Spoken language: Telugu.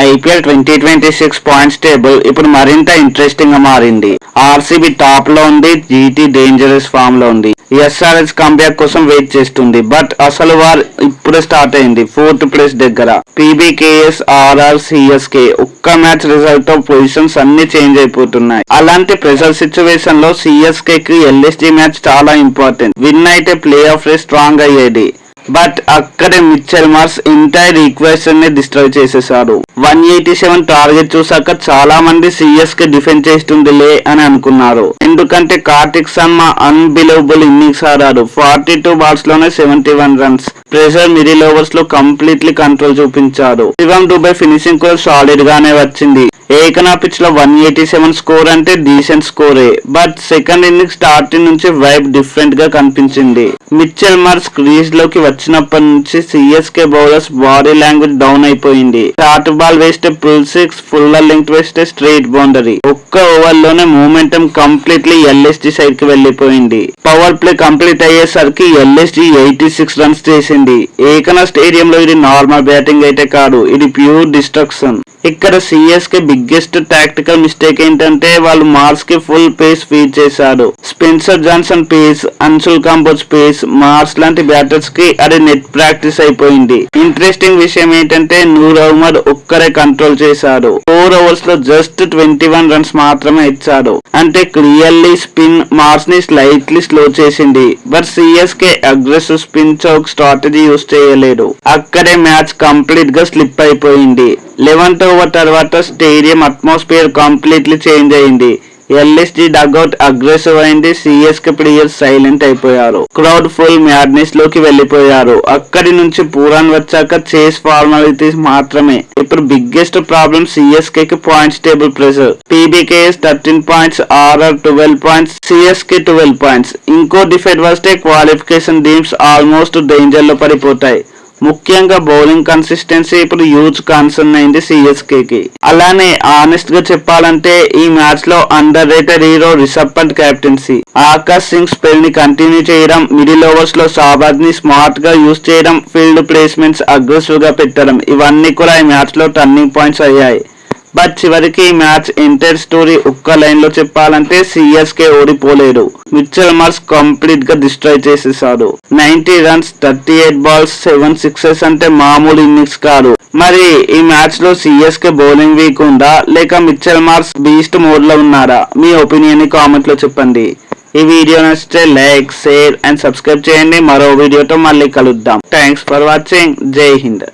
ఐపీఎల్ 2026 పాయింట్స్ టేబుల్ ఇప్పుడు మరింత ఇంట్రెస్టింగ్ గా మారింది. ఆర్సీబీ టాప్ లో ఉంది, జీటీ డేంజరస్ ఫామ్ లో ఉంది. ఎస్ఆర్హెచ్ కంబ్యాక్ కోసం వెయిట్ చేస్తుంది. బట్ అసలు వార్ ఇప్పుడే స్టార్ట్ అయింది. 4th ప్లేస్ దగ్గర పీబీకేఎస్, ఆర్ఆర్, సిఎస్కే ఒక్క మ్యాచ్ రిజల్ట్ తో పొజిషన్స్ అన్ని చేంజ్ అయిపోతున్నాయి. అలాంటి ప్రెషర్ సిచ్యువేషన్ లో సిఎస్కే కి ఎల్ఎస్జీ మ్యాచ్ చాలా ఇంపార్టెంట్. విన్ అయితే ప్లే ఆఫ్ రేస్ స్ట్రాంగ్ అయ్యేది. బట్ అక్కడే మిచెల్ మార్ష్ ఎంటైర్ ఈక్వేషన్ ని డిస్ట్రాయ్ చేసేశాడు. 187 టార్గెట్ చూసాక చాలా మంది సిఎస్కే డిఫెండ్ చేస్తుందిలే అని అనుకున్నారు. ఎందుకంటే కార్తిక్ శర్మ అన్బిలీవబుల్ ఇన్నింగ్స్ ఆడాడు. 42 బాల్స్ లోనే 71 రన్స్. ప్రెషర్ మిడిల్ ఓవర్స్ లో కంప్లీట్లీ కంట్రోల్ చూపించాడు. శివం దుబే ఫినిషింగ్ కూడా సాలిడ్ గానే వచ్చింది. ఏకనా పిచ్ లో 187 స్కోర్ అంటే డీసెంట్ స్కోరే. బట్ సెకండ్ ఇన్నింగ్స్ స్టార్టింగ్ నుంచి వైబ్ డిఫరెంట్ గా కనిపించింది. మిచెల్ మార్ష్ క్రీజ్ లోకి వచ్చినప్పటి నుంచి CSK bowlers body language down అయిపోయింది. షార్ట్ బాల్ వేస్తే పుల్ సిక్స్, ఫుల్ లెంగ్త్ వేస్తే స్ట్రైట్ బౌండరీ. ఒక్క ఓవర్ లోనే మూమెంటం కంప్లీట్లీ ఎల్ఎస్జీ సైడ్ కి వెళ్లిపోయింది. పవర్ ప్లే కంప్లీట్ అయ్యేసరికి ఎల్ఎస్జీ 86 రన్స్ చేసింది. ఏకనా స్టేడియం లో ఇది నార్మల్ బ్యాటింగ్ అయితే కాదు, ఇది ప్యూర్ డిస్ట్రక్షన్. ఇక్కడ సిఎస్కే బిగ్గెస్ట్ టాక్టికల్ మిస్టేక్ ఏంటంటే వాళ్ళు మార్స్ కి ఫుల్ పేస్ ఫీడ్ చేశారు. Spencer Johnson pace, Anshul Kamboj pace, Marsh లాంటి బ్యాటర్స్ కి అది నెట్ ప్రాక్టీస్ అయిపోయింది. ఇంట్రెస్టింగ్ విషయం ఏంటంటే నూర్ అహ్మద్ ఒక్కరే కంట్రోల్ చేశాడు. 4 ఓవర్స్ లో జస్ట్ 21 రన్స్ మాత్రమే ఇచ్చాడు. అంటే క్లియర్లీ స్పిన్ మార్స్ ని స్లైట్లీ స్లో చేసింది. But CSK aggressive spin Chowk strategy use చేయలేదు. అక్కడే మ్యాచ్ కంప్లీట్ గా స్లిప్ అయిపోయింది. 11th ఓవర్ తర్వాత స్టేడియం అట్మాస్ఫియర్ కంప్లీట్లీ చేంజ్ అయింది. ఎల్ఎస్జీ డగ్అవుట్ అగ్రెసివ్ అయింది. సిఎస్కే ప్లేయర్స్ సైలెంట్ అయిపోయారు. క్రౌడ్ ఫుల్ మ్యాడ్నెస్ లోకి వెళ్లిపోయారు. అక్కడి నుంచి పూరాన్ వచ్చాక చేస్ ఫార్మాలిటీస్ మాత్రమే. ఇప్పుడు బిగ్గెస్ట్ ప్రాబ్లం సిఎస్కే కి points table pressure. PBKS 13 points, RR 12 points, CSK 12 points. ఇంకో డిఫెక్ట్ వస్తే క్వాలిఫికేషన్ టీమ్స్ ఆల్మోస్ట్ డేంజర్ లో పడిపోతాయి. ముఖ్యంగా బౌలింగ్ కన్సిస్టెన్సీ ఇప్పుడు హ్యూజ్ కన్సర్న్ అయింది సిఎస్కే కి. అలానే ఆనెస్ట్ గా చెప్పాలంటే ఈ మ్యాచ్ లో underrated hero Rishabh Pant captaincy. Akash Singh spell ని కంటిన్యూ చేయడం, మిడిల్ ఓవర్స్ లో షాబాజ్ ని స్మార్ట్ గా యూజ్ చేయడం, ఫీల్డ్ ప్లేస్మెంట్స్ అగ్రెసివ్ గా పెట్టడం, ఇవన్నీ కూడా ఈ మ్యాచ్ లో టర్నింగ్ పాయింట్స్ అయ్యాయి. బట్ చివరికి ఈ మ్యాచ్ ఎంటైర్ స్టోరీ ఒక్క లైన్ లో చెప్పాలంటే సిఎస్కే ఓడిపోలేదు. మిచెల్ మార్ష్ కంప్లీట్ గా డిస్ట్రాయ్ చేసేసాడు. 90 రన్స్, 38 బాల్స్, 7 సిక్సెస్ అంటే మామూలు ఇన్నింగ్స్ కాదు. మరి ఈ మ్యాచ్ లో సిఎస్కే బౌలింగ్ వీక్ ఉందా, లేక మిచెల్ మార్ష్ బీస్ట్ మోడ్ లో ఉన్నారా? మీ ఒపీనియన్ ని కామెంట్ లో చెప్పండి. ఈ వీడియో నచ్చితే లైక్, షేర్ అండ్ సబ్స్క్రైబ్ చేయండి. మరో వీడియోతో మళ్ళీ కలుద్దాం. Thanks for watching. జై హింద్.